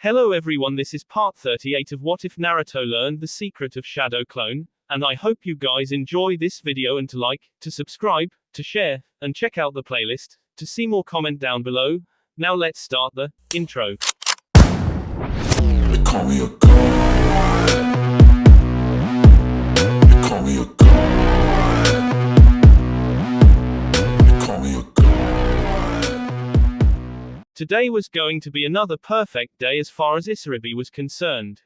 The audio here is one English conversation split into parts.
Hello everyone, this is part 38 of What If Naruto Learned the Secret of Shadow Clone, and I hope you guys enjoy this video and to like, to subscribe, to share, and check out the playlist, to see more comment down below. Now let's start the intro. They call me a god. They call me a god. They call me a god. Today was going to be another perfect day as far as Isaribi was concerned.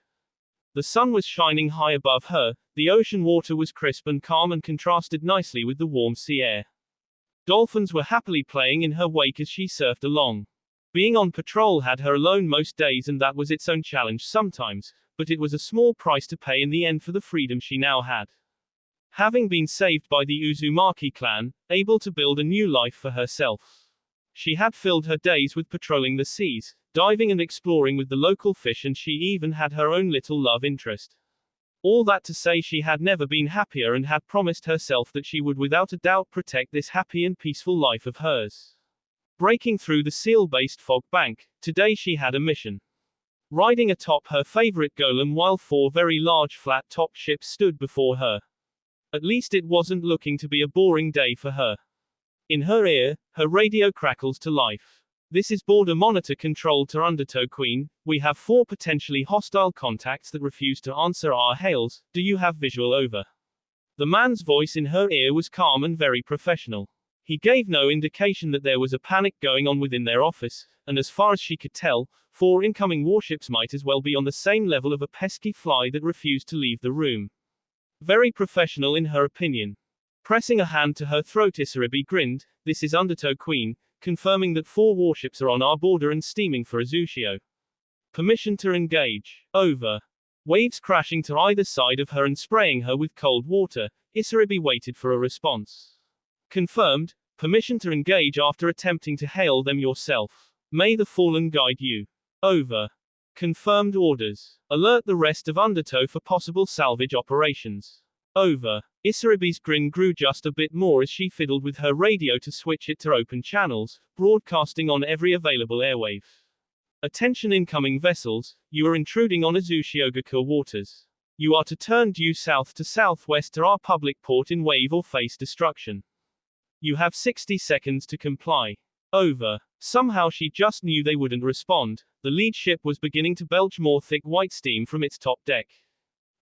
The sun was shining high above her, the ocean water was crisp and calm and contrasted nicely with the warm sea air. Dolphins were happily playing in her wake as she surfed along. Being on patrol had her alone most days, and that was its own challenge sometimes, but it was a small price to pay in the end for the freedom she now had. Having been saved by the Uzumaki clan, able to build a new life for herself. She had filled her days with patrolling the seas, diving and exploring with the local fish, and she even had her own little love interest. All that to say, she had never been happier and had promised herself that she would without a doubt protect this happy and peaceful life of hers. Breaking through the seal-based fog bank, today she had a mission. Riding atop her favorite golem while four very large flat-topped ships stood before her. At least it wasn't looking to be a boring day for her. In her ear, her radio crackles to life. This is border monitor control to Undertow Queen. We have 4 potentially hostile contacts that refuse to answer our hails. Do you have visual over? The man's voice in her ear was calm and very professional. He gave no indication that there was a panic going on within their office, and as far as she could tell, 4 incoming warships might as well be on the same level of a pesky fly that refused to leave the room. Very professional in her opinion. Pressing a hand to her throat, Isaribi grinned. This is Undertow Queen, confirming that 4 warships are on our border and steaming for Azushio. Permission to engage. Over. Waves crashing to either side of her and spraying her with cold water, Isaribi waited for a response. Confirmed. Permission to engage after attempting to hail them yourself. May the fallen guide you. Over. Confirmed orders. Alert the rest of Undertow for possible salvage operations. Over. Isaribi's grin grew just a bit more as she fiddled with her radio to switch it to open channels, broadcasting on every available airwave. Attention incoming vessels, you are intruding on Azushiogaku waters. You are to turn due south to southwest to our public port in wave or face destruction. You have 60 seconds to comply. Over. Somehow she just knew they wouldn't respond. The lead ship was beginning to belch more thick white steam from its top deck.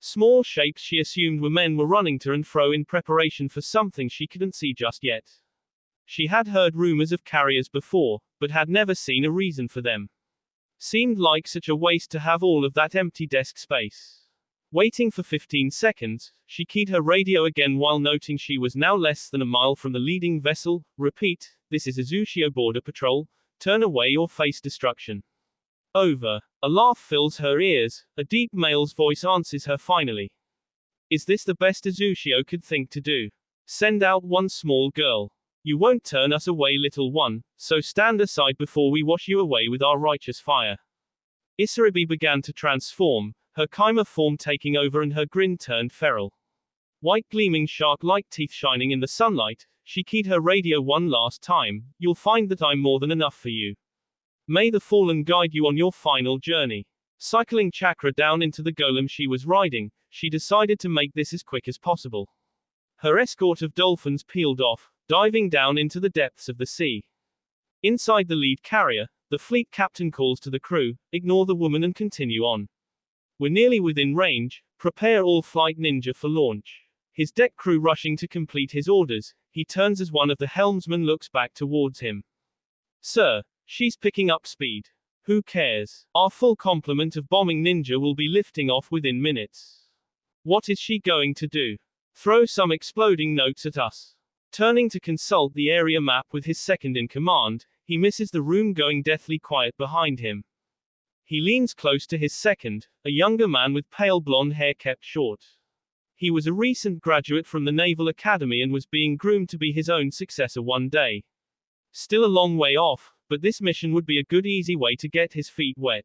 Small shapes she assumed were men were running to and fro in preparation for something she couldn't see just yet. She had heard rumors of carriers before, but had never seen a reason for them. Seemed like such a waste to have all of that empty desk space. Waiting for 15 seconds, she keyed her radio again while noting she was now less than a mile from the leading vessel. Repeat, this is Azushio Border Patrol. Turn away or face destruction. Over. A laugh fills her ears. A deep male's voice answers her finally. Is this the best Azushio could think to do? Send out one small girl. You won't turn us away, little one, so stand aside before we wash you away with our righteous fire. Isaribi began to transform, her chimera form taking over and her grin turned feral. White gleaming shark-like teeth shining in the sunlight, she keyed her radio one last time. You'll find that I'm more than enough for you. May the fallen guide you on your final journey. Cycling chakra down into the golem she was riding, she decided to make this as quick as possible. Her escort of dolphins peeled off, diving down into the depths of the sea. Inside the lead carrier, the fleet captain calls to the crew, ignore the woman and continue on. We're nearly within range, prepare all flight ninja for launch. His deck crew rushing to complete his orders, he turns as one of the helmsmen looks back towards him. Sir, she's picking up speed. Who cares? Our full complement of bombing ninja will be lifting off within minutes. What is she going to do? Throw some exploding notes at us. Turning to consult the area map with his second in command, he misses the room going deathly quiet behind him. He leans close to his second, a younger man with pale blonde hair kept short. He was a recent graduate from the Naval Academy and was being groomed to be his own successor one day. Still a long way off, but this mission would be a good easy way to get his feet wet.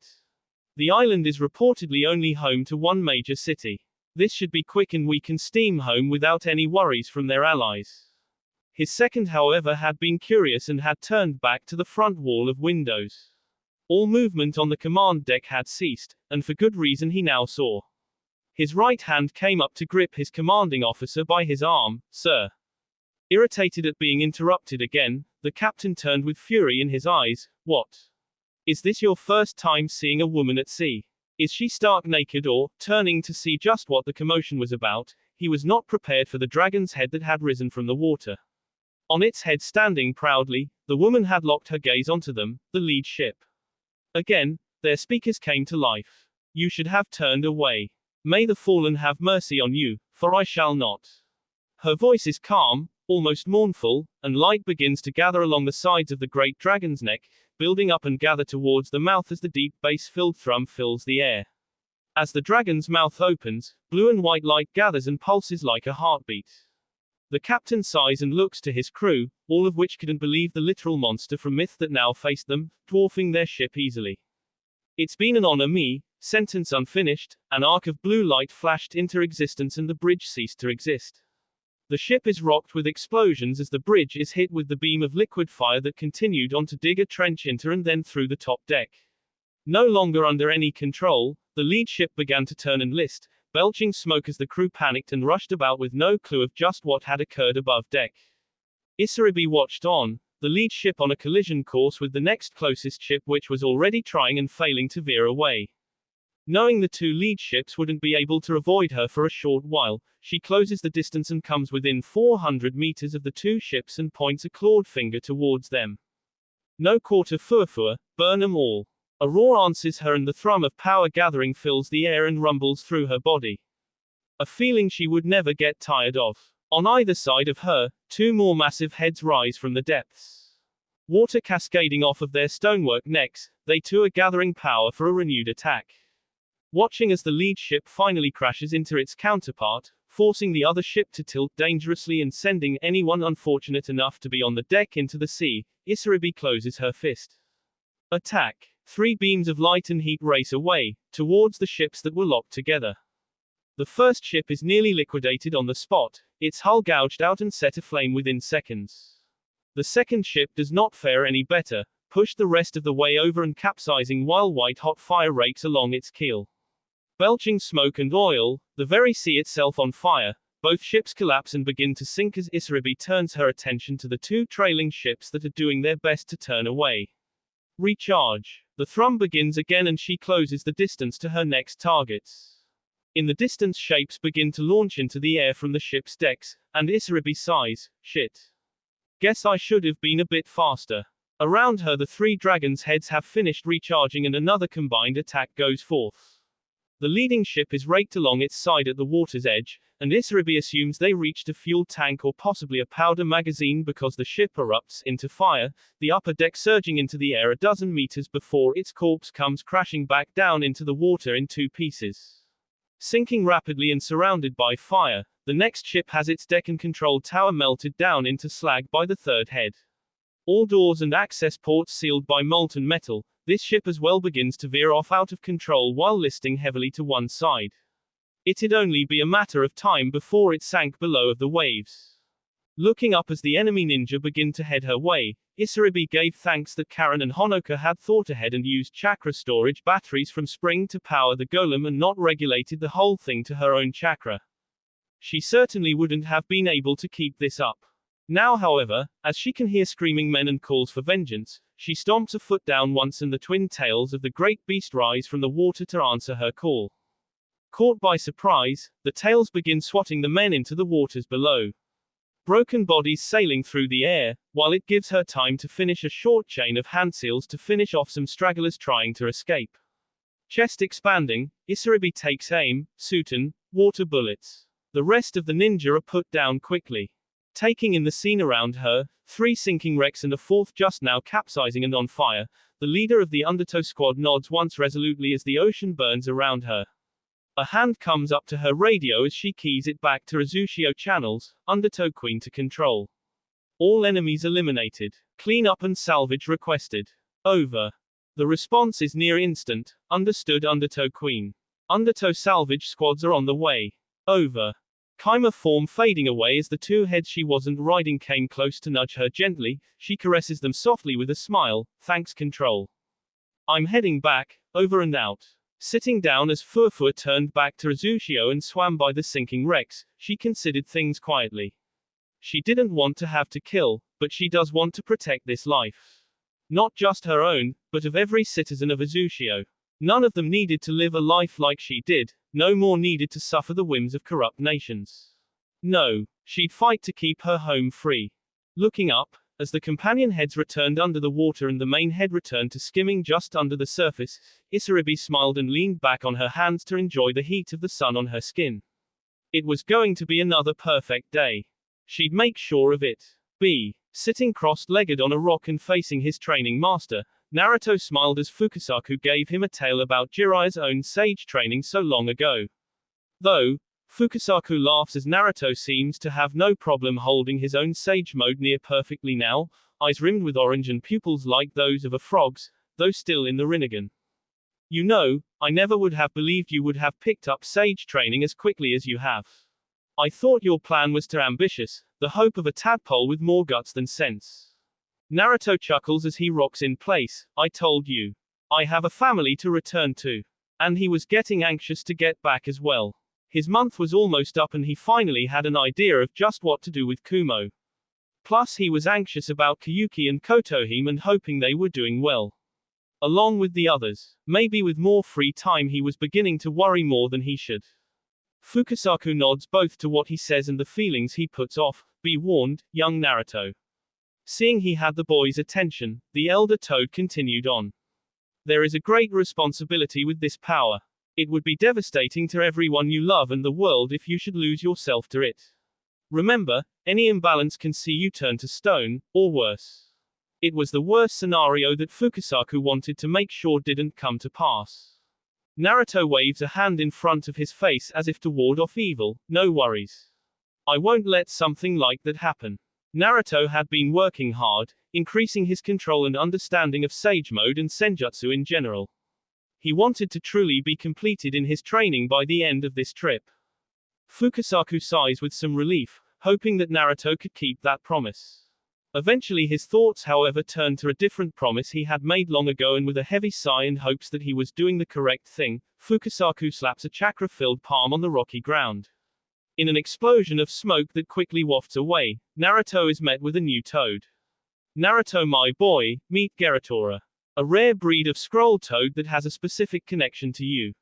The island is reportedly only home to one major city. This should be quick and we can steam home without any worries from their allies. His second, however, had been curious and had turned back to the front wall of windows. All movement on the command deck had ceased, and for good reason he now saw. His right hand came up to grip his commanding officer by his arm. Sir. Irritated at being interrupted again, the captain turned with fury in his eyes. What? Is this your first time seeing a woman at sea? Is she stark naked or, turning to see just what the commotion was about, he was not prepared for the dragon's head that had risen from the water. On its head standing proudly, the woman had locked her gaze onto them, the lead ship. Again, their speakers came to life. You should have turned away. May the fallen have mercy on you, for I shall not. Her voice is calm, almost mournful, and light begins to gather along the sides of the great dragon's neck, building up and gather towards the mouth as the deep bass-filled thrum fills the air. As the dragon's mouth opens, blue and white light gathers and pulses like a heartbeat. The captain sighs and looks to his crew, all of which couldn't believe the literal monster from myth that now faced them, dwarfing their ship easily. It's been an honor me, sentence unfinished, an arc of blue light flashed into existence and the bridge ceased to exist. The ship is rocked with explosions as the bridge is hit with the beam of liquid fire that continued on to dig a trench into and then through the top deck. No longer under any control, the lead ship began to turn and list, belching smoke as the crew panicked and rushed about with no clue of just what had occurred above deck. Isaribi watched on, the lead ship on a collision course with the next closest ship which was already trying and failing to veer away. Knowing the two lead ships wouldn't be able to avoid her for a short while, she closes the distance and comes within 400 meters of the two ships and points a clawed finger towards them. No quarter fuerfuer, burn 'em all. A roar answers her and the thrum of power gathering fills the air and rumbles through her body. A feeling she would never get tired of. On either side of her, two more massive heads rise from the depths. Water cascading off of their stonework necks, they too are gathering power for a renewed attack. Watching as the lead ship finally crashes into its counterpart, forcing the other ship to tilt dangerously and sending anyone unfortunate enough to be on the deck into the sea, Isaribi closes her fist. Attack. 3 beams of light and heat race away, towards the ships that were locked together. The first ship is nearly liquidated on the spot, its hull gouged out and set aflame within seconds. The second ship does not fare any better, pushed the rest of the way over and capsizing while white-hot fire rakes along its keel. Belching smoke and oil, the very sea itself on fire, both ships collapse and begin to sink as Isaribi turns her attention to the 2 trailing ships that are doing their best to turn away. Recharge. The thrum begins again and she closes the distance to her next targets. In the distance shapes begin to launch into the air from the ship's decks, and Isaribi sighs, shit. Guess I should have been a bit faster. Around her the 3 dragons' heads have finished recharging and another combined attack goes forth. The leading ship is raked along its side at the water's edge, and Isaribi assumes they reached a fuel tank or possibly a powder magazine because the ship erupts into fire, the upper deck surging into the air a dozen meters before its corpse comes crashing back down into the water in 2 pieces. Sinking rapidly and surrounded by fire, the next ship has its deck and control tower melted down into slag by the 3rd head. All doors and access ports sealed by molten metal, this ship as well begins to veer off out of control while listing heavily to one side. It'd only be a matter of time before it sank below of the waves. Looking up as the enemy ninja begin to head her way, Isaribi gave thanks that Karen and Honoka had thought ahead and used chakra storage batteries from spring to power the golem and not regulated the whole thing to her own chakra. She certainly wouldn't have been able to keep this up. Now however, as she can hear screaming men and calls for vengeance, she stomps a foot down once and the twin tails of the great beast rise from the water to answer her call. Caught by surprise, the tails begin swatting the men into the waters below. Broken bodies sailing through the air, while it gives her time to finish a short chain of handseals to finish off some stragglers trying to escape. Chest expanding, Isaribi takes aim, Sutan, water bullets. The rest of the ninja are put down quickly. Taking in the scene around her, 3 sinking wrecks and a 4th just now capsizing and on fire, the leader of the Undertow squad nods once resolutely as the ocean burns around her. A hand comes up to her radio as she keys it back to Azushio channels, Undertow Queen to control. All enemies eliminated. Clean up and salvage requested. Over. The response is near instant, understood Undertow Queen. Undertow salvage squads are on the way. Over. Chimera form fading away as the 2 heads she wasn't riding came close to nudge her gently, she caresses them softly with a smile, thanks control. I'm heading back, over and out. Sitting down as Furfur turned back to Azushio and swam by the sinking wrecks, she considered things quietly. She didn't want to have to kill, but she does want to protect this life. Not just her own, but of every citizen of Azushio. None of them needed to live a life like she did, no more needed to suffer the whims of corrupt nations. No, she'd fight to keep her home free. Looking up, as the companion heads returned under the water and the main head returned to skimming just under the surface, Isaribi smiled and leaned back on her hands to enjoy the heat of the sun on her skin. It was going to be another perfect day. She'd make sure of it. Sitting cross-legged on a rock and facing his training master, Naruto smiled as Fukasaku gave him a tale about Jiraiya's own sage training so long ago. Though, Fukasaku laughs as Naruto seems to have no problem holding his own sage mode near perfectly now, eyes rimmed with orange and pupils like those of a frog's, though still in the Rinnegan. You know, I never would have believed you would have picked up sage training as quickly as you have. I thought your plan was too ambitious, the hope of a tadpole with more guts than sense. Naruto chuckles as he rocks in place. I told you. I have a family to return to. And he was getting anxious to get back as well. His month was almost up and he finally had an idea of just what to do with Kumo. Plus he was anxious about Kyuki and Kotohime and hoping they were doing well. Along with the others. Maybe with more free time he was beginning to worry more than he should. Fukasaku nods both to what he says and the feelings he puts off. Be warned, young Naruto. Seeing he had the boy's attention, the elder toad continued on. There is a great responsibility with this power. It would be devastating to everyone you love and the world if you should lose yourself to it. Remember, any imbalance can see you turn to stone, or worse. It was the worst scenario that Fukasaku wanted to make sure didn't come to pass. Naruto waves a hand in front of his face as if to ward off evil. No worries. I won't let something like that happen. Naruto had been working hard, increasing his control and understanding of Sage Mode and Senjutsu in general. He wanted to truly be completed in his training by the end of this trip. Fukasaku sighs with some relief, hoping that Naruto could keep that promise. Eventually his thoughts however turned to a different promise he had made long ago and with a heavy sigh and hopes that he was doing the correct thing, Fukasaku slaps a chakra-filled palm on the rocky ground. In an explosion of smoke that quickly wafts away, Naruto is met with a new toad. Naruto my boy, meet Geratora. A rare breed of scroll toad that has a specific connection to you.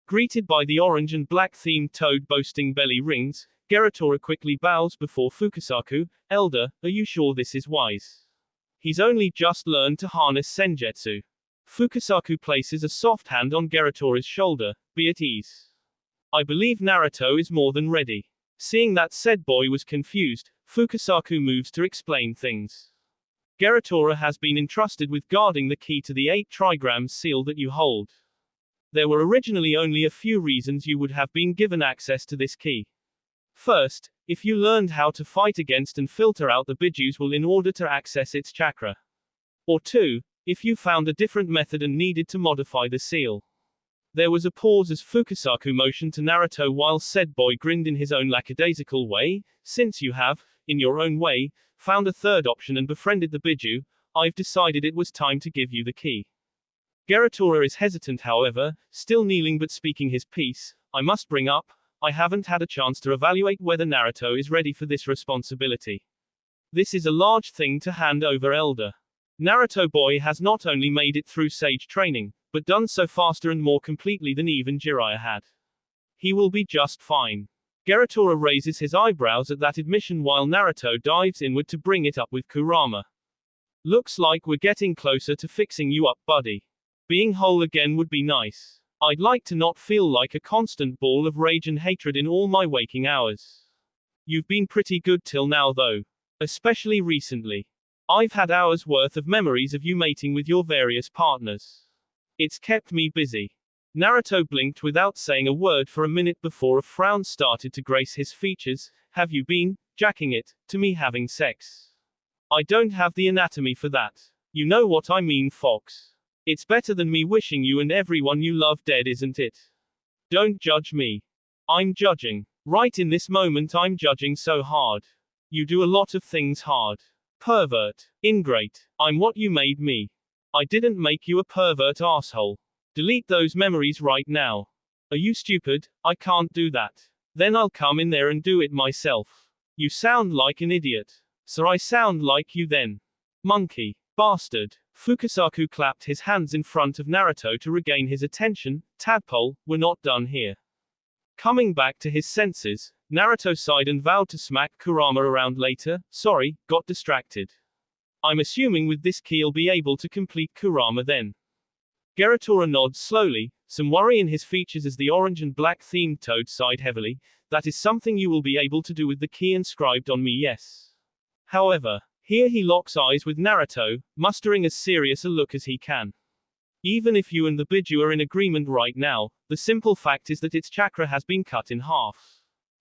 Greeted by the orange and black themed toad boasting belly rings, Geratora quickly bows before Fukasaku. Elder, are you sure this is wise? He's only just learned to harness Senjutsu. Fukasaku places a soft hand on Geratora's shoulder. Be at ease. I believe Naruto is more than ready. Seeing that said boy was confused, Fukasaku moves to explain things. Geratora has been entrusted with guarding the key to the 8 trigrams seal that you hold. There were originally only a few reasons you would have been given access to this key. First, if you learned how to fight against and filter out the Bijus will in order to access its chakra. Or 2, if you found a different method and needed to modify the seal. There was a pause as Fukasaku motioned to Naruto while said boy grinned in his own lackadaisical way. Since you have, in your own way, found a third option and befriended the Biju, I've decided it was time to give you the key. Geratora is hesitant however, still kneeling but speaking his piece. I must bring up, I haven't had a chance to evaluate whether Naruto is ready for this responsibility. This is a large thing to hand over elder. Naruto boy has not only made it through sage training, but done so faster and more completely than even Jiraiya had. He will be just fine. Geratora raises his eyebrows at that admission while Naruto dives inward to bring it up with Kurama. Looks like we're getting closer to fixing you up, buddy. Being whole again would be nice. I'd like to not feel like a constant ball of rage and hatred in all my waking hours. You've been pretty good till now though. Especially recently. I've had hours worth of memories of you mating with your various partners. It's kept me busy. Naruto blinked without saying a word for a minute before a frown started to grace his features. Have you been jacking it to me having sex? I don't have the anatomy for that. You know what I mean, Fox. It's better than me wishing you and everyone you love dead, isn't it? Don't judge me. I'm judging. Right in this moment I'm judging so hard. You do a lot of things hard. Pervert. Ingrate. I'm what you made me. I didn't make you a pervert asshole. Delete those memories right now. Are you stupid? I can't do that. Then I'll come in there and do it myself. You sound like an idiot. So I sound like you then. Monkey. Bastard. Fukasaku clapped his hands in front of Naruto to regain his attention. Tadpole, we're not done here. Coming back to his senses, Naruto sighed and vowed to smack Kurama around later. Sorry, got distracted. I'm assuming with this key I'll be able to complete Kurama then. Geratora nods slowly, some worry in his features as the orange and black themed toad sighed heavily. That is something you will be able to do with the key inscribed on me, yes. However, here he locks eyes with Naruto, mustering as serious a look as he can. Even if you and the Biju are in agreement right now, the simple fact is that its chakra has been cut in half.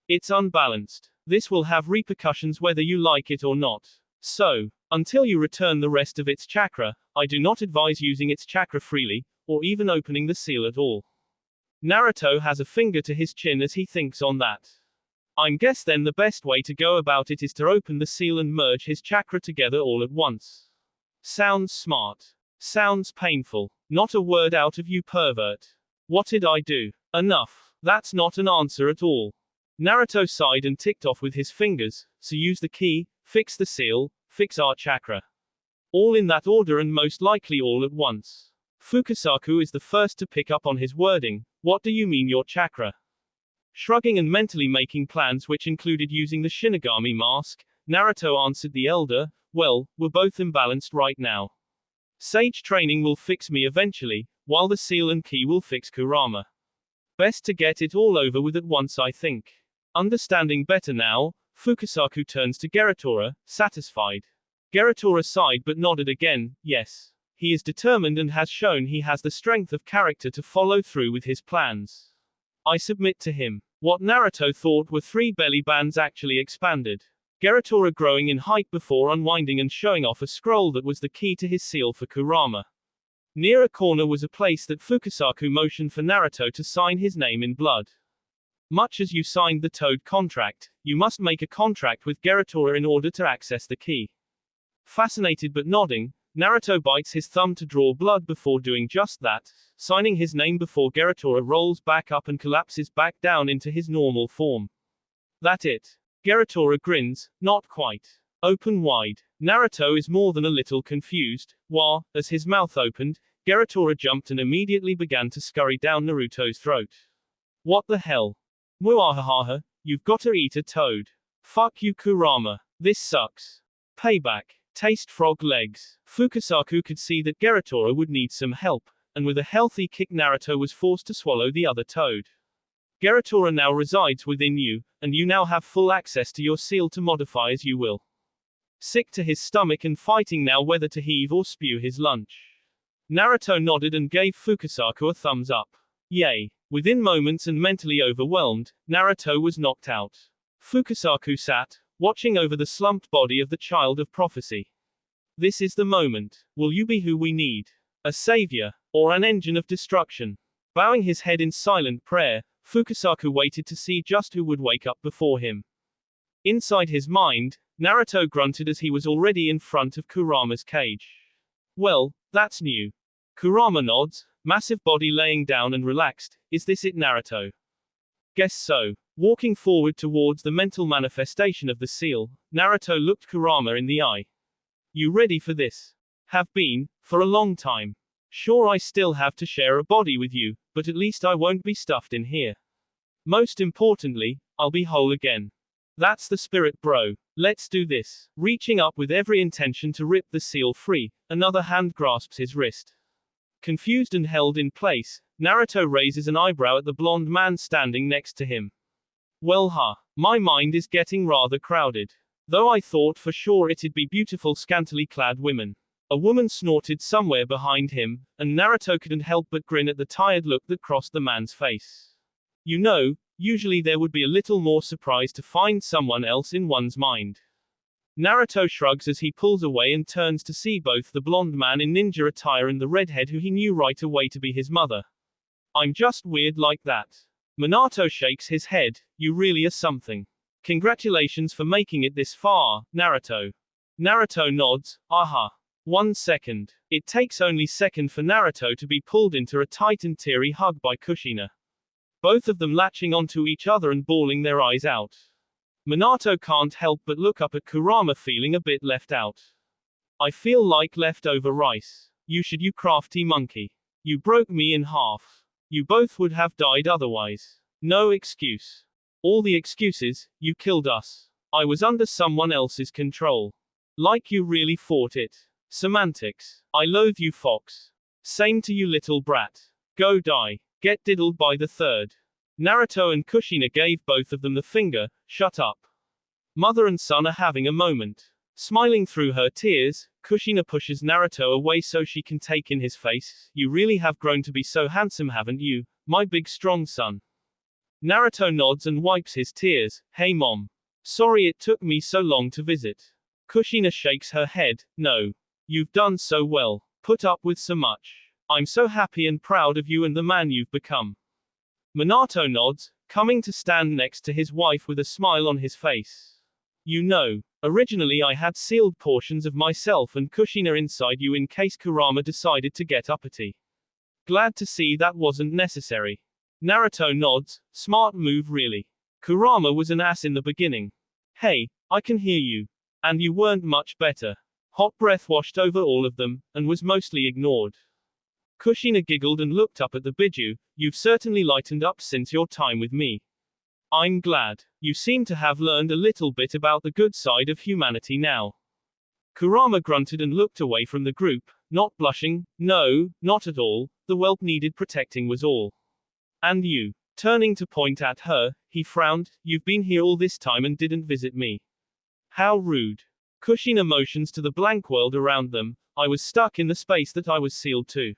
It's unbalanced. This will have repercussions whether you like it or not. So, until you return the rest of its chakra, I do not advise using its chakra freely, or even opening the seal at all. Naruto has a finger to his chin as he thinks on that. I'm guess then the best way to go about it is to open the seal and merge his chakra together all at once. Sounds smart. Sounds painful. Not a word out of you, pervert. What did I do? Enough. That's not an answer at all. Naruto sighed and ticked off with his fingers. So use the key, fix the seal, fix our chakra. All in that order and most likely all at once. Fukasaku is the first to pick up on his wording. What do you mean your chakra? Shrugging and mentally making plans which included using the Shinigami mask, Naruto answered the elder, well, we're both imbalanced right now. Sage training will fix me eventually, while the seal and key will fix Kurama. Best to get it all over with at once, I think. Understanding better now, Fukasaku turns to Geratora, satisfied. Geratora sighed but nodded again, yes. He is determined and has shown he has the strength of character to follow through with his plans. I submit to him. What Naruto thought were 3 belly bands actually expanded. Geratora growing in height before unwinding and showing off a scroll that was the key to his seal for Kurama. Near a corner was a place that Fukasaku motioned for Naruto to sign his name in blood. Much as you signed the Toad contract, you must make a contract with Geratora in order to access the key. Fascinated but nodding, Naruto bites his thumb to draw blood before doing just that, signing his name before Geratora rolls back up and collapses back down into his normal form. That it. Geratora grins, not quite. Open wide. Naruto is more than a little confused. Wah, as his mouth opened, Geratora jumped and immediately began to scurry down Naruto's throat. What the hell? Muahaha, you've gotta eat a toad. Fuck you, Kurama. This sucks. Payback. Taste frog legs. Fukasaku could see that Geratora would need some help, and with a healthy kick Naruto was forced to swallow the other toad. Geratora now resides within you, and you now have full access to your seal to modify as you will. Sick to his stomach and fighting now whether to heave or spew his lunch. Naruto nodded and gave Fukasaku a thumbs up. Yay. Within moments and mentally overwhelmed, Naruto was knocked out. Fukasaku sat, watching over the slumped body of the child of prophecy. This is the moment. Will you be who we need? A savior, or an engine of destruction? Bowing his head in silent prayer, Fukasaku waited to see just who would wake up before him. Inside his mind, Naruto grunted as he was already in front of Kurama's cage. Well, that's new. Kurama nods, massive body laying down and relaxed. Is this it, Naruto? Guess so. Walking forward towards the mental manifestation of the seal, Naruto looked Kurama in the eye. You ready for this? Have been, for a long time. Sure, I still have to share a body with you, but at least I won't be stuffed in here. Most importantly, I'll be whole again. That's the spirit, bro. Let's do this. Reaching up with every intention to rip the seal free, another hand grasps his wrist. Confused and held in place, Naruto raises an eyebrow at the blonde man standing next to him. Well, my mind is getting rather crowded. Though I thought for sure it'd be beautiful scantily clad women. A woman snorted somewhere behind him, and Naruto couldn't help but grin at the tired look that crossed the man's face. You know, usually there would be a little more surprise to find someone else in one's mind. Naruto shrugs as he pulls away and turns to see both the blonde man in ninja attire and the redhead who he knew right away to be his mother. I'm just weird like that. Minato shakes his head, you really are something. Congratulations for making it this far, Naruto. Naruto nods, aha. 1 second. It takes only second for Naruto to be pulled into a tight and teary hug by Kushina. Both of them latching onto each other and bawling their eyes out. Minato can't help but look up at Kurama feeling a bit left out. I feel like leftover rice. You crafty monkey. You broke me in half. You both would have died otherwise. No excuse. All the excuses, you killed us. I was under someone else's control. Like you really fought it. Semantics. I loathe you, fox. Same to you, little brat. Go die. Get diddled by the third. Naruto and Kushina gave both of them the finger. Shut up. Mother and son are having a moment. Smiling through her tears, Kushina pushes Naruto away so she can take in his face. You really have grown to be so handsome, haven't you, my big strong son? Naruto nods and wipes his tears. Hey mom. Sorry it took me so long to visit. Kushina shakes her head. No. You've done so well. Put up with so much. I'm so happy and proud of you and the man you've become. Minato nods, coming to stand next to his wife with a smile on his face. You know, originally I had sealed portions of myself and Kushina inside you in case Kurama decided to get uppity. Glad to see that wasn't necessary. Naruto nods, smart move really. Kurama was an ass in the beginning. Hey, I can hear you. And you weren't much better. Hot breath washed over all of them, and was mostly ignored. Kushina giggled and looked up at the Biju. You've certainly lightened up since your time with me. I'm glad. You seem to have learned a little bit about the good side of humanity now. Kurama grunted and looked away from the group, not blushing. No, not at all. The whelp needed protecting was all. And you. Turning to point at her, he frowned. You've been here all this time and didn't visit me. How rude. Kushina motions to the blank world around them. I was stuck in the space that I was sealed to.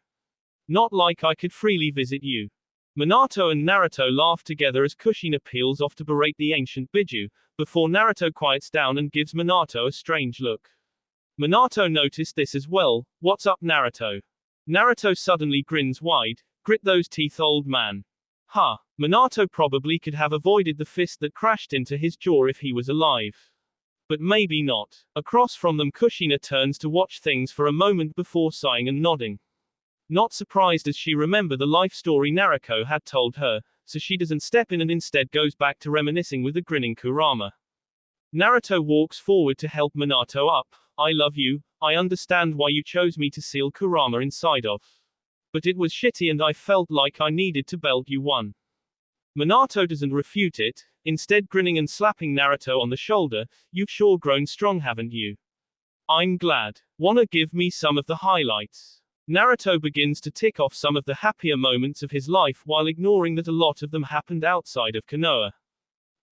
Not like I could freely visit you. Minato and Naruto laugh together as Kushina peels off to berate the ancient Biju, before Naruto quiets down and gives Minato a strange look. Minato noticed this as well. What's up, Naruto? Naruto suddenly grins wide. Grit those teeth, old man. Ha. Minato probably could have avoided the fist that crashed into his jaw if he was alive. But maybe not. Across from them, Kushina turns to watch things for a moment before sighing and nodding. Not surprised as she remembered the life story Naruto had told her, so she doesn't step in and instead goes back to reminiscing with the grinning Kurama. Naruto walks forward to help Minato up. I love you, I understand why you chose me to seal Kurama inside of. But it was shitty and I felt like I needed to belt you one. Minato doesn't refute it, instead grinning and slapping Naruto on the shoulder. You've sure grown strong, haven't you? I'm glad. Wanna give me some of the highlights? Naruto begins to tick off some of the happier moments of his life while ignoring that a lot of them happened outside of Konoha.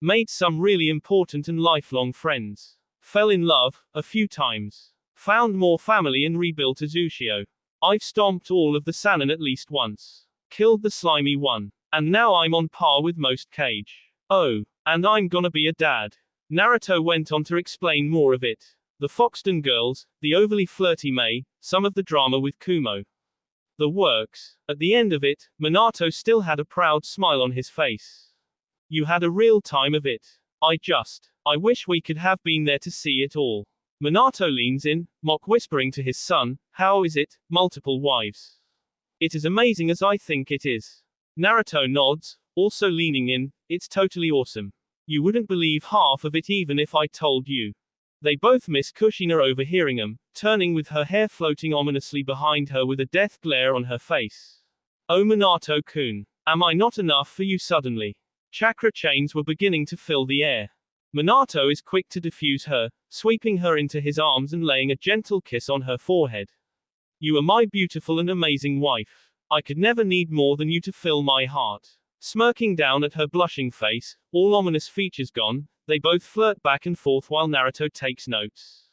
Made some really important and lifelong friends. Fell in love, a few times. Found more family and rebuilt Azushio. I've stomped all of the Sannin at least once. Killed the slimy one. And now I'm on par with most Kage. Oh, and I'm gonna be a dad. Naruto went on to explain more of it. The Foxton girls, the overly flirty Mei, some of the drama with Kumo. The works. At the end of it, Minato still had a proud smile on his face. You had a real time of it. I wish we could have been there to see it all. Minato leans in, mock whispering to his son, how is it, multiple wives? It is amazing as I think it is. Naruto nods, also leaning in, it's totally awesome. You wouldn't believe half of it even if I told you. They both miss Kushina overhearing them, turning with her hair floating ominously behind her with a death glare on her face. Oh Minato-kun. Am I not enough for you suddenly? Chakra chains were beginning to fill the air. Minato is quick to diffuse her, sweeping her into his arms and laying a gentle kiss on her forehead. You are my beautiful and amazing wife. I could never need more than you to fill my heart. Smirking down at her blushing face, all ominous features gone, they both flirt back and forth while Naruto takes notes.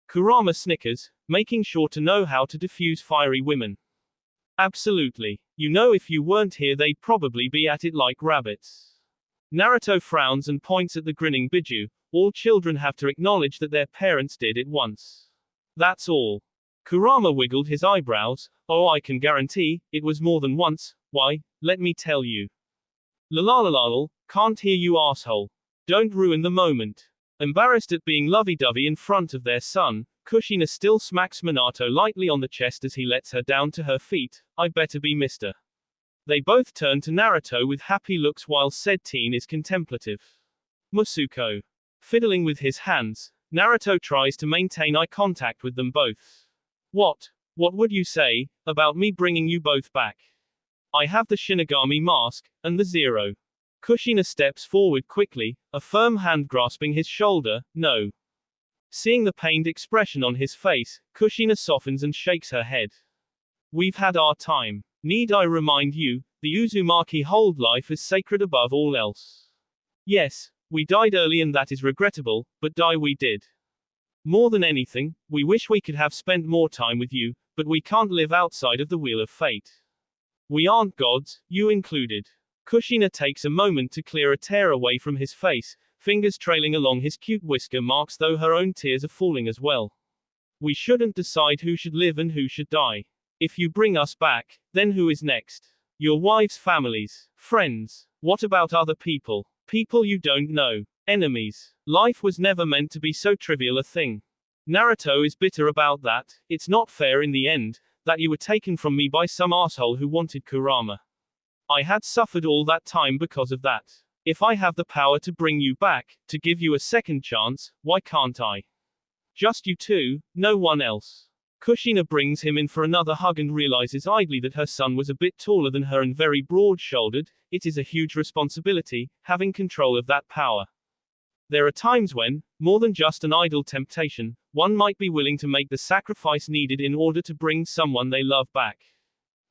Kurama snickers, making sure to know how to diffuse fiery women. Absolutely. You know if you weren't here they'd probably be at it like rabbits. Naruto frowns and points at the grinning Biju. All children have to acknowledge that their parents did it once. That's all. Kurama wiggled his eyebrows. Oh, I can guarantee, it was more than once. Why, let me tell you. Lalalalal, can't hear you asshole. Don't ruin the moment. Embarrassed at being lovey-dovey in front of their son, Kushina still smacks Minato lightly on the chest as he lets her down to her feet. I better be Mr. They both turn to Naruto with happy looks while said teen is contemplative. Musuko. Fiddling with his hands, Naruto tries to maintain eye contact with them both. What would you say about me bringing you both back? I have the Shinigami mask, and the Zero. Kushina steps forward quickly, a firm hand grasping his shoulder. No. Seeing the pained expression on his face, Kushina softens and shakes her head. We've had our time. Need I remind you, the Uzumaki hold life is sacred above all else. Yes, we died early and that is regrettable, but die we did. More than anything, we wish we could have spent more time with you, but we can't live outside of the wheel of fate. We aren't gods, you included. Kushina takes a moment to clear a tear away from his face, fingers trailing along his cute whisker marks though her own tears are falling as well. We shouldn't decide who should live and who should die. If you bring us back, then who is next? Your wives' families, friends. What about other people? People you don't know. Enemies. Life was never meant to be so trivial a thing. Naruto is bitter about that. It's not fair in the end, that you were taken from me by some asshole who wanted Kurama. I had suffered all that time because of that. If I have the power to bring you back, to give you a second chance, why can't I? Just you two, no one else. Kushina brings him in for another hug and realizes idly that her son was a bit taller than her and very broad-shouldered. It is a huge responsibility, having control of that power. There are times when, more than just an idle temptation, one might be willing to make the sacrifice needed in order to bring someone they love back.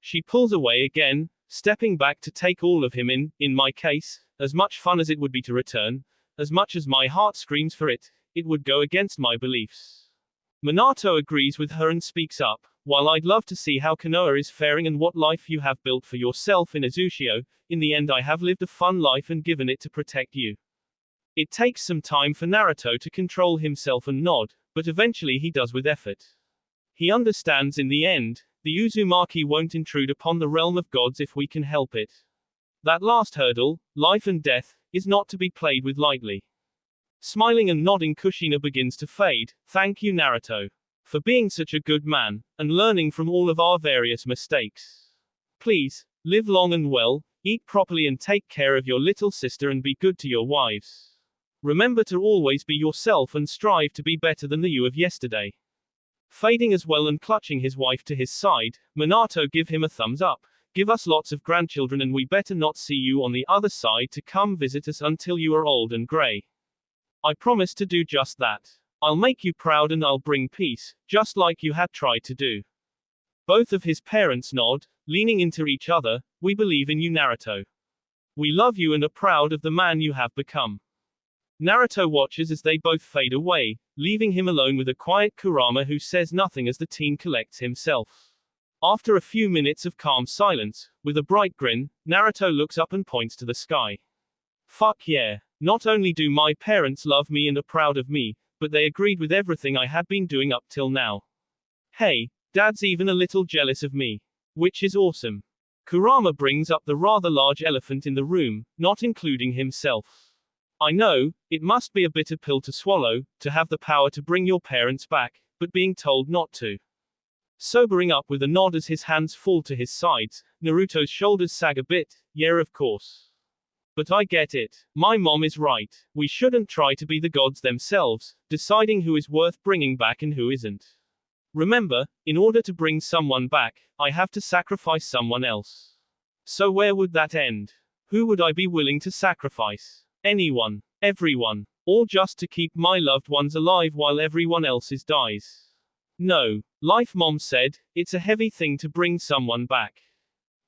She pulls away again, stepping back to take all of him in my case, as much fun as it would be to return, as much as my heart screams for it, it would go against my beliefs. Minato agrees with her and speaks up. While I'd love to see how Konoha is faring and what life you have built for yourself in Azushio, in the end I have lived a fun life and given it to protect you. It takes some time for Naruto to control himself and nod, but eventually he does with effort. He understands in the end, the Uzumaki won't intrude upon the realm of gods if we can help it. That last hurdle, life and death, is not to be played with lightly. Smiling and nodding, Kushina begins to fade. Thank you, Naruto, for being such a good man, and learning from all of our various mistakes. Please, live long and well, eat properly and take care of your little sister and be good to your wives. Remember to always be yourself and strive to be better than the you of yesterday. Fading as well and clutching his wife to his side, Minato give him a thumbs up. Give us lots of grandchildren and we better not see you on the other side to come visit us until you are old and grey. I promise to do just that. I'll make you proud and I'll bring peace, just like you had tried to do. Both of his parents nod, leaning into each other. We believe in you, Naruto. We love you and are proud of the man you have become. Naruto watches as they both fade away, leaving him alone with a quiet Kurama who says nothing as the teen collects himself. After a few minutes of calm silence, with a bright grin, Naruto looks up and points to the sky. Fuck yeah. Not only do my parents love me and are proud of me, but they agreed with everything I had been doing up till now. Hey, Dad's even a little jealous of me. Which is awesome. Kurama brings up the rather large elephant in the room, not including himself. I know, it must be a bitter pill to swallow, to have the power to bring your parents back, but being told not to. Sobering up with a nod as his hands fall to his sides, Naruto's shoulders sag a bit. Yeah, of course. But I get it. My mom is right. We shouldn't try to be the gods themselves, deciding who is worth bringing back and who isn't. Remember, in order to bring someone back, I have to sacrifice someone else. So where would that end? Who would I be willing to sacrifice? Anyone. Everyone. All just to keep my loved ones alive while everyone else's dies. No. Life, Mom said, it's a heavy thing to bring someone back.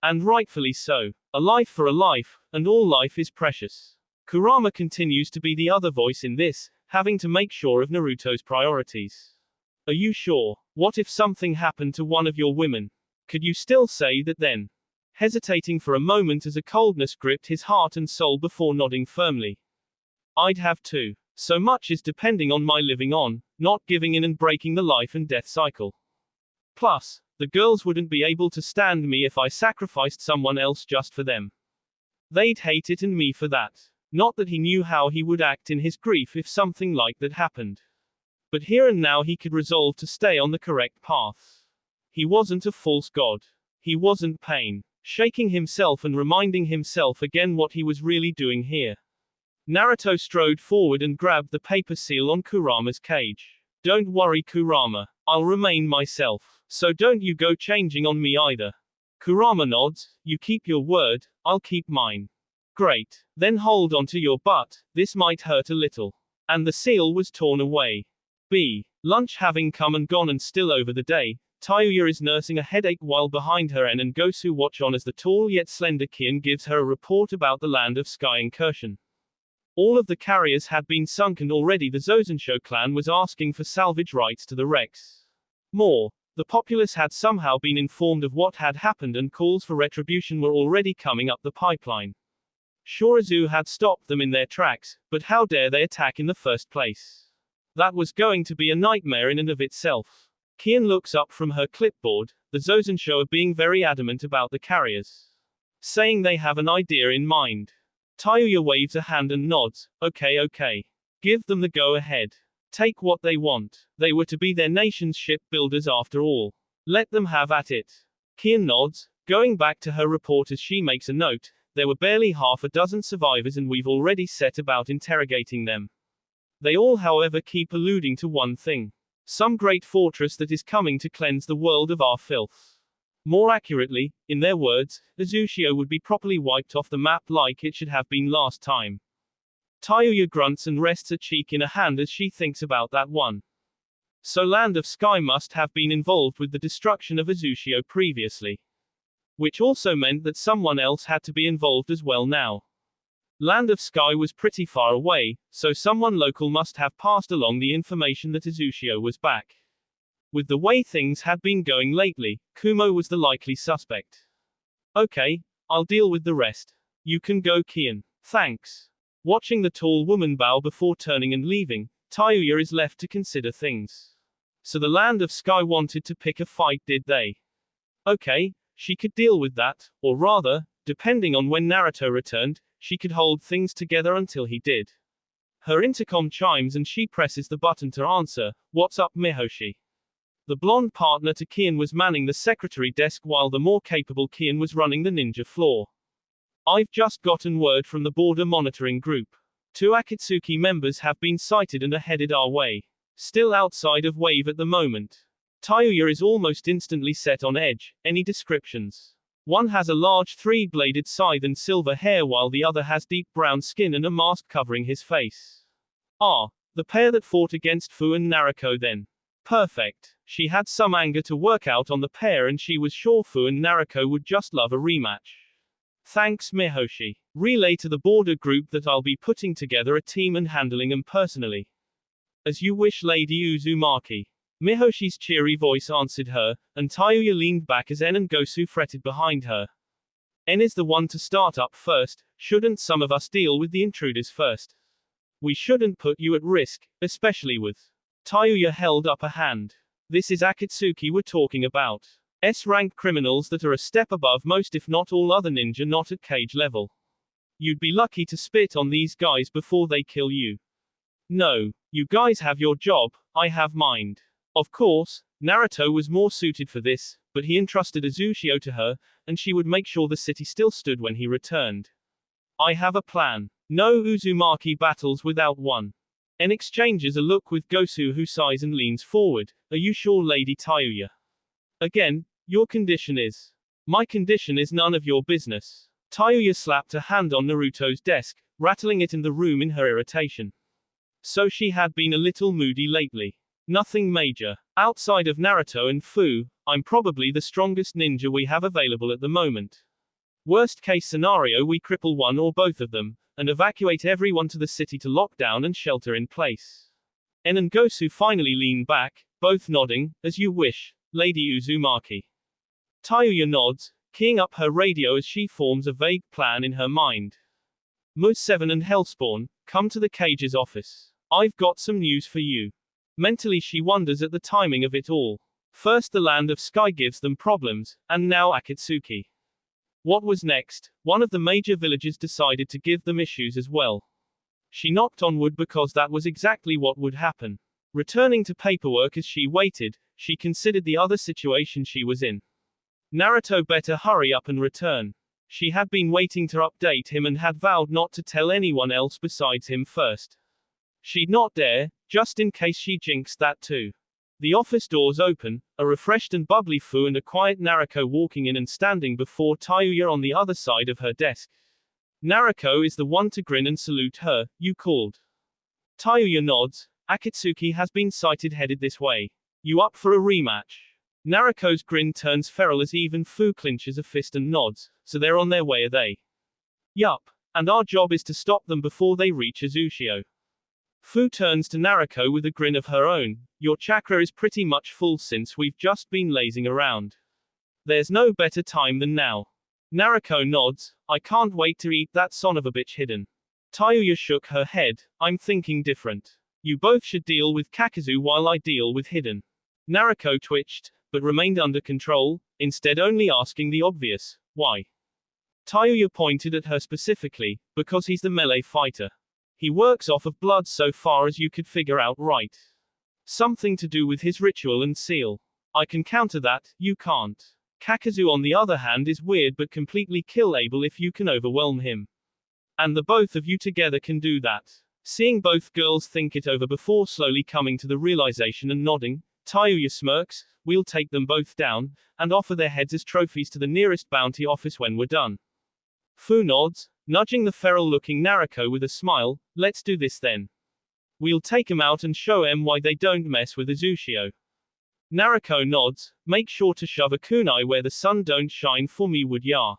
And rightfully so. A life for a life, and all life is precious. Kurama continues to be the other voice in this, having to make sure of Naruto's priorities. Are you sure? What if something happened to one of your women? Could you still say that then? Hesitating for a moment as a coldness gripped his heart and soul before nodding firmly. I'd have to. So much is depending on my living on, not giving in and breaking the life and death cycle. Plus, the girls wouldn't be able to stand me if I sacrificed someone else just for them. They'd hate it and me for that. Not that he knew how he would act in his grief if something like that happened. But here and now he could resolve to stay on the correct path. He wasn't a false god. He wasn't pain. Shaking himself and reminding himself again what he was really doing here. Naruto strode forward and grabbed the paper seal on Kurama's cage. Don't worry, Kurama. I'll remain myself. So don't you go changing on me either. Kurama nods. You keep your word, I'll keep mine. Great. Then hold on to your butt, this might hurt a little. And the seal was torn away. B. Lunch having come and gone and still over the day, Tayuya is nursing a headache while behind her En and Gosu watch on as the tall yet slender Kian gives her a report about the Land of Sky incursion. All of the carriers had been sunk and already the Zozensho clan was asking for salvage rights to the wrecks. More, the populace had somehow been informed of what had happened and calls for retribution were already coming up the pipeline. Shorizu had stopped them in their tracks, but how dare they attack in the first place? That was going to be a nightmare in and of itself. Kian looks up from her clipboard, the Zozensho are being very adamant about the carriers. Saying they have an idea in mind. Tayuya waves a hand and nods, okay. Give them the go-ahead. Take what they want. They were to be their nation's shipbuilders after all. Let them have at it. Kian nods, going back to her report as she makes a note, there were barely half a dozen survivors and we've already set about interrogating them. They all however keep alluding to one thing. Some great fortress that is coming to cleanse the world of our filth. More accurately, in their words, Azushio would be properly wiped off the map like it should have been last time. Tayuya grunts and rests a cheek in a hand as she thinks about that one. So Land of Sky must have been involved with the destruction of Azushio previously. Which also meant that someone else had to be involved as well now. Land of Sky was pretty far away, so someone local must have passed along the information that Azushio was back. With the way things had been going lately, Kumo was the likely suspect. Okay, I'll deal with the rest. You can go, Kian. Thanks. Watching the tall woman bow before turning and leaving, Tayuya is left to consider things. So the Land of Sky wanted to pick a fight, did they? Okay, she could deal with that, or rather, depending on when Naruto returned, she could hold things together until he did. Her intercom chimes and she presses the button to answer, "What's up, Mihoshi?" The blonde partner to Kian was manning the secretary desk while the more capable Kian was running the ninja floor. I've just gotten word from the border monitoring group. 2 Akatsuki members have been sighted and are headed our way. Still outside of Wave at the moment. Tayuya is almost instantly set on edge. Any descriptions? One has a large 3-bladed scythe and silver hair while the other has deep brown skin and a mask covering his face. Ah, the pair that fought against Fu and Naruto then. Perfect. She had some anger to work out on the pair and she was sure Fu and Naruto would just love a rematch. Thanks, Mihoshi. Relay to the border group that I'll be putting together a team and handling them personally. As you wish, Lady Uzumaki. Mihoshi's cheery voice answered her, and Tayuya leaned back as En and Gosu fretted behind her. En is the one to start up first, shouldn't some of us deal with the intruders first? We shouldn't put you at risk, especially with. Tayuya held up a hand. This is Akatsuki we're talking about. S-rank criminals that are a step above most if not all other ninja not at cage level. You'd be lucky to spit on these guys before they kill you. No, you guys have your job, I have mine. Of course, Naruto was more suited for this, but he entrusted Azushio to her, and she would make sure the city still stood when he returned. I have a plan. No Uzumaki battles without one. En exchanges a look with Gosu who sighs and leans forward. Are you sure, Lady Tayuya? Again, your condition is. My condition is none of your business. Tayuya slapped a hand on Naruto's desk, rattling it in the room in her irritation. So she had been a little moody lately. Nothing major. Outside of Naruto and Fu, I'm probably the strongest ninja we have available at the moment. Worst case scenario, we cripple one or both of them, and evacuate everyone to the city to lock down and shelter in place. En and Gosu finally lean back, both nodding, as you wish, Lady Uzumaki. Tayuya nods, keying up her radio as she forms a vague plan in her mind. Ms. 7 and Hellspawn, come to the cage's office. I've got some news for you. Mentally she wonders at the timing of it all. First the Land of Sky gives them problems, and now Akatsuki. What was next? One of the major villages decided to give them issues as well. She knocked on wood because that was exactly what would happen. Returning to paperwork as she waited, she considered the other situation she was in. Naruto better hurry up and return. She had been waiting to update him and had vowed not to tell anyone else besides him first. She'd not dare, just in case she jinxed that too. The office doors open, a refreshed and bubbly Fu and a quiet Naruto walking in and standing before Tayuya on the other side of her desk. Naruto is the one to grin and salute her. You called. Tayuya nods. Akatsuki has been sighted headed this way. You up for a rematch? Naruto's grin turns feral as even Fu clinches a fist and nods. So they're on their way, are they? Yup. And our job is to stop them before they reach Azushio. Fu turns to Naruto with a grin of her own. Your chakra is pretty much full since we've just been lazing around. There's no better time than now. Naruto nods. I can't wait to eat that son of a bitch hidden. Tayuya shook her head. I'm thinking different. You both should deal with Kakazu while I deal with hidden. Naruto twitched, but remained under control, instead only asking the obvious, why? Tayuya pointed at her specifically, because he's the melee fighter. He works off of blood so far as you could figure out, right? Something to do with his ritual and seal. I can counter that, you can't. Kakazu on the other hand is weird but completely kill-able if you can overwhelm him. And the both of you together can do that. Seeing both girls think it over before slowly coming to the realization and nodding, Tayuya smirks, we'll take them both down, and offer their heads as trophies to the nearest bounty office when we're done. Fu nods, nudging the feral-looking Naruto with a smile, let's do this then. We'll take 'em out and show 'em why they don't mess with Azushio. Naruto nods, make sure to shove a kunai where the sun don't shine for me would ya.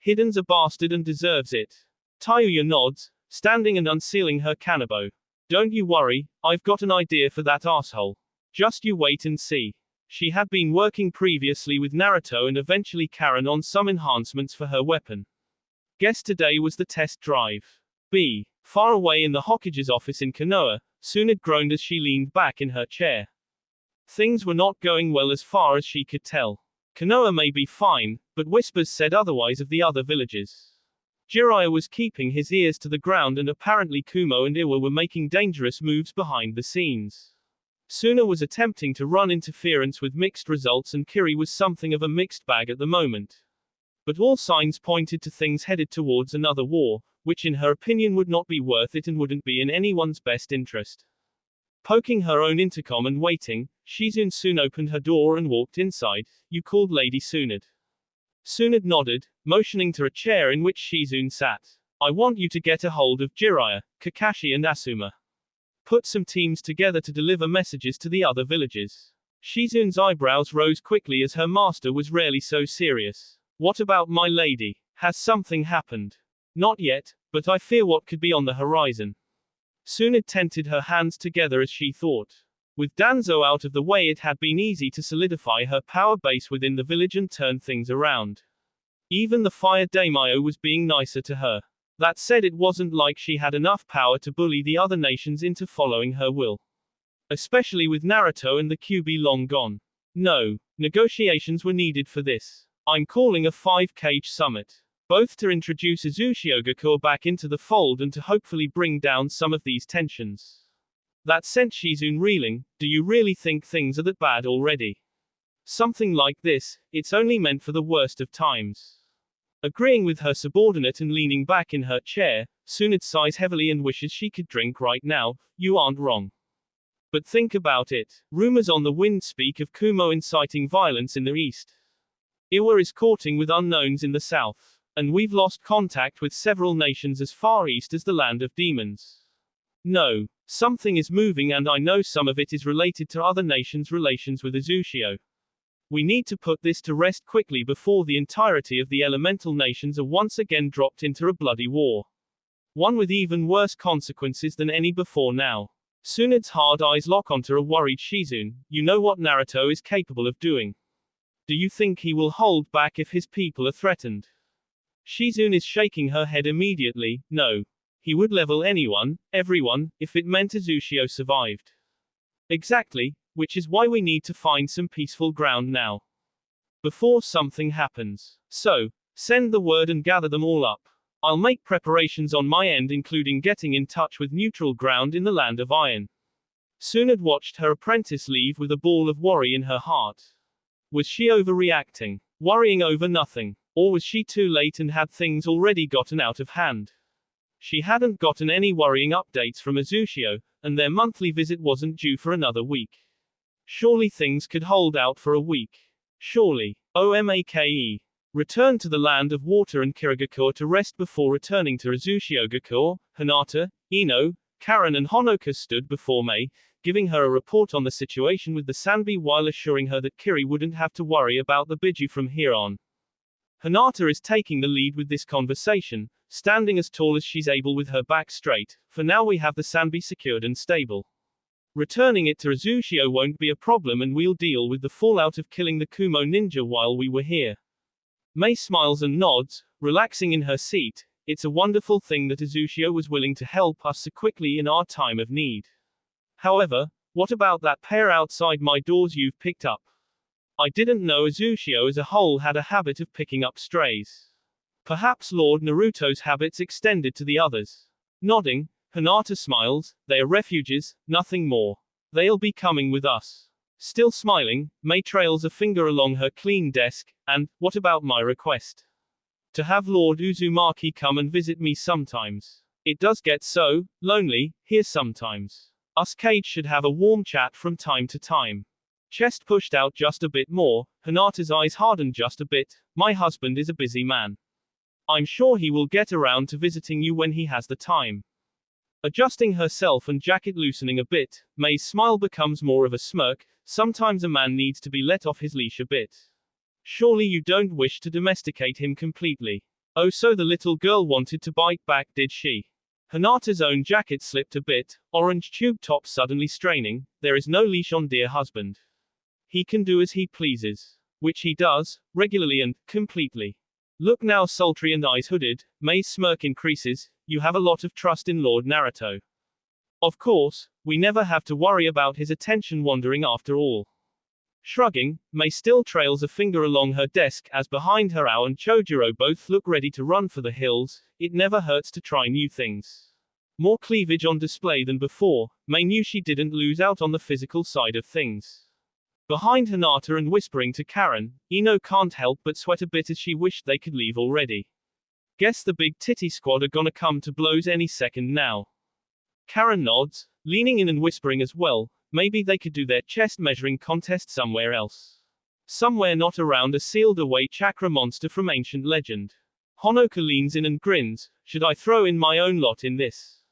Hidden's a bastard and deserves it. Tayuya nods, standing and unsealing her kanabo. Don't you worry, I've got an idea for that asshole. Just you wait and see. She had been working previously with Naruto and eventually Karen on some enhancements for her weapon. Guess today was the test drive. B. Far away in the Hokage's office in Konoha, Tsunade groaned as she leaned back in her chair. Things were not going well as far as she could tell. Konoha may be fine, but whispers said otherwise of the other villages. Jiraiya was keeping his ears to the ground and apparently Kumo and Iwa were making dangerous moves behind the scenes. Suna was attempting to run interference with mixed results and Kiri was something of a mixed bag at the moment. But all signs pointed to things headed towards another war, which in her opinion would not be worth it and wouldn't be in anyone's best interest. Poking her own intercom and waiting, Shizune soon opened her door and walked inside. You called Lady Tsunade. Tsunade nodded, motioning to a chair in which Shizune sat. I want you to get a hold of Jiraiya, Kakashi and Asuma. Put some teams together to deliver messages to the other villages. Shizune's eyebrows rose quickly as her master was rarely so serious. What about my lady? Has something happened? Not yet, but I fear what could be on the horizon. Tsunade tented her hands together as she thought. With Danzo out of the way it had been easy to solidify her power base within the village and turn things around. Even the fire daimyo was being nicer to her. That said, it wasn't like she had enough power to bully the other nations into following her will. Especially with Naruto and the Kyuubi long gone. No, negotiations were needed for this. I'm calling a 5-cage summit. Both to introduce Azushio Gakure back into the fold and to hopefully bring down some of these tensions. That sent Shizune reeling. Do you really think things are that bad already? Something like this, it's only meant for the worst of times. Agreeing with her subordinate and leaning back in her chair, Tsunade sighs heavily and wishes she could drink right now. You aren't wrong. But think about it. Rumors on the wind speak of Kumo inciting violence in the east. Iwa is courting with unknowns in the south. And we've lost contact with several nations as far east as the land of demons. No, something is moving and I know some of it is related to other nations' relations with Azushio. We need to put this to rest quickly before the entirety of the elemental nations are once again dropped into a bloody war. One with even worse consequences than any before now. Tsunade's hard eyes lock onto a worried Shizune. You know what Naruto is capable of doing. Do you think he will hold back if his people are threatened? Shizune is shaking her head immediately. No. He would level anyone, everyone, if it meant Azushio survived. Exactly, which is why we need to find some peaceful ground now. Before something happens. So, send the word and gather them all up. I'll make preparations on my end including getting in touch with neutral ground in the land of iron. Soon had watched her apprentice leave with a ball of worry in her heart. Was she overreacting? Worrying over nothing? Or was she too late and had things already gotten out of hand? She hadn't gotten any worrying updates from Azushio, and their monthly visit wasn't due for another week. Surely things could hold out for a week. Surely. OMAKE. Return to the land of water and Kirigakure to rest before returning to Azushio-gakure. Hinata, Ino, Karen and Honoka stood before Mei, giving her a report on the situation with the Sanbi while assuring her that Kiri wouldn't have to worry about the Biju from here on. Hinata is taking the lead with this conversation, standing as tall as she's able with her back straight. For now we have the Sanbi secured and stable. Returning it to Azushio won't be a problem and we'll deal with the fallout of killing the Kumo ninja while we were here. Mei smiles and nods, relaxing in her seat. It's a wonderful thing that Azushio was willing to help us so quickly in our time of need. However, what about that pair outside my doors you've picked up? I didn't know Azushio as a whole had a habit of picking up strays. Perhaps Lord Naruto's habits extended to the others. Nodding, Hinata smiles. They are refugees, nothing more. They'll be coming with us. Still smiling, Mei trails a finger along her clean desk, and, what about my request? To have Lord Uzumaki come and visit me sometimes. It does get so lonely here sometimes. Us Cage should have a warm chat from time to time. Chest pushed out just a bit more, Hinata's eyes hardened just a bit. My husband is a busy man. I'm sure he will get around to visiting you when he has the time. Adjusting herself and jacket loosening a bit, Mei's smile becomes more of a smirk. Sometimes a man needs to be let off his leash a bit. Surely you don't wish to domesticate him completely. Oh, so the little girl wanted to bite back, did she? Hinata's own jacket slipped a bit, orange tube top suddenly straining. There is no leash on dear husband. He can do as he pleases. Which he does, regularly and completely. Look now sultry and eyes hooded, Mei's smirk increases. You have a lot of trust in Lord Naruto. Of course, we never have to worry about his attention wandering after all. Shrugging, Mei still trails a finger along her desk as behind her Ao and Chojuro both look ready to run for the hills. It never hurts to try new things. More cleavage on display than before, Mei knew she didn't lose out on the physical side of things. Behind Hinata and whispering to Karen, Ino can't help but sweat a bit as she wished they could leave already. Guess the big titty squad are gonna come to blows any second now. Karen nods, leaning in and whispering as well. Maybe they could do their chest measuring contest somewhere else. Somewhere not around a sealed away chakra monster from ancient legend. Honoka leans in and grins. Should I throw in my own lot in this?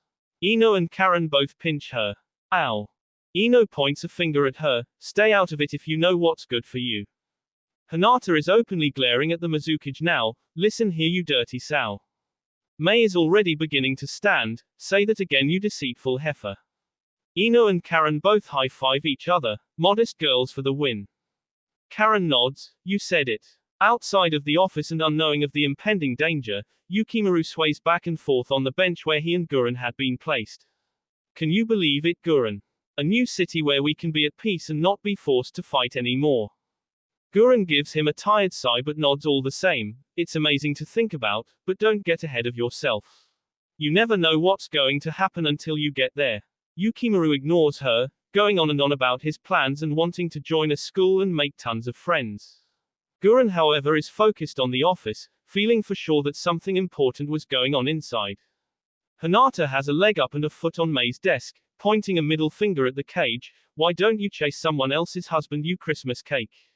Ino and Karen both pinch her. Ow. Ino points a finger at her. Stay out of it if you know what's good for you. Hinata is openly glaring at the Mizukage now. Listen here you dirty sow. Mei is already beginning to stand. Say that again you deceitful heifer. Ino and Karen both high-five each other. Modest girls for the win. Karen nods. You said it. Outside of the office and unknowing of the impending danger, Yukimaru sways back and forth on the bench where he and Guren had been placed. Can you believe it, Guren? A new city where we can be at peace and not be forced to fight anymore. Guren gives him a tired sigh but nods all the same. It's amazing to think about, but don't get ahead of yourself. You never know what's going to happen until you get there. Yukimaru ignores her, going on and on about his plans and wanting to join a school and make tons of friends. Guren, however, is focused on the office, feeling for sure that something important was going on inside. Hinata has a leg up and a foot on Mei's desk, pointing a middle finger at the cage. Why don't you chase someone else's husband, you Christmas cake?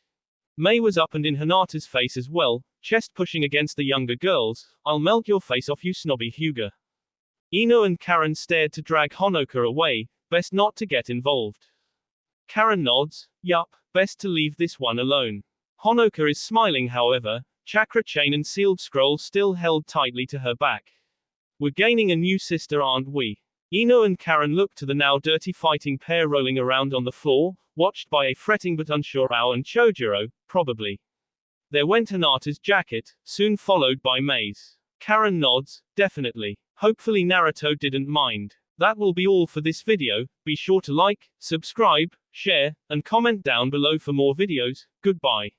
Mei was up and in Hinata's face as well, chest pushing against the younger girls. I'll melt your face off, you snobby Hyuga. Ino and Karen stared to drag Honoka away. Best not to get involved. Karen nods. Yup, best to leave this one alone. Honoka is smiling, however, chakra chain and sealed scroll still held tightly to her back. We're gaining a new sister, aren't we? Ino and Karen look to the now dirty fighting pair rolling around on the floor, watched by a fretting but unsure Ao and Chojuro, probably. There went Hinata's jacket, soon followed by Mei's. Karen nods. Definitely. Hopefully Naruto didn't mind. That will be all for this video. Be sure to like, subscribe, share, and comment down below for more videos. Goodbye.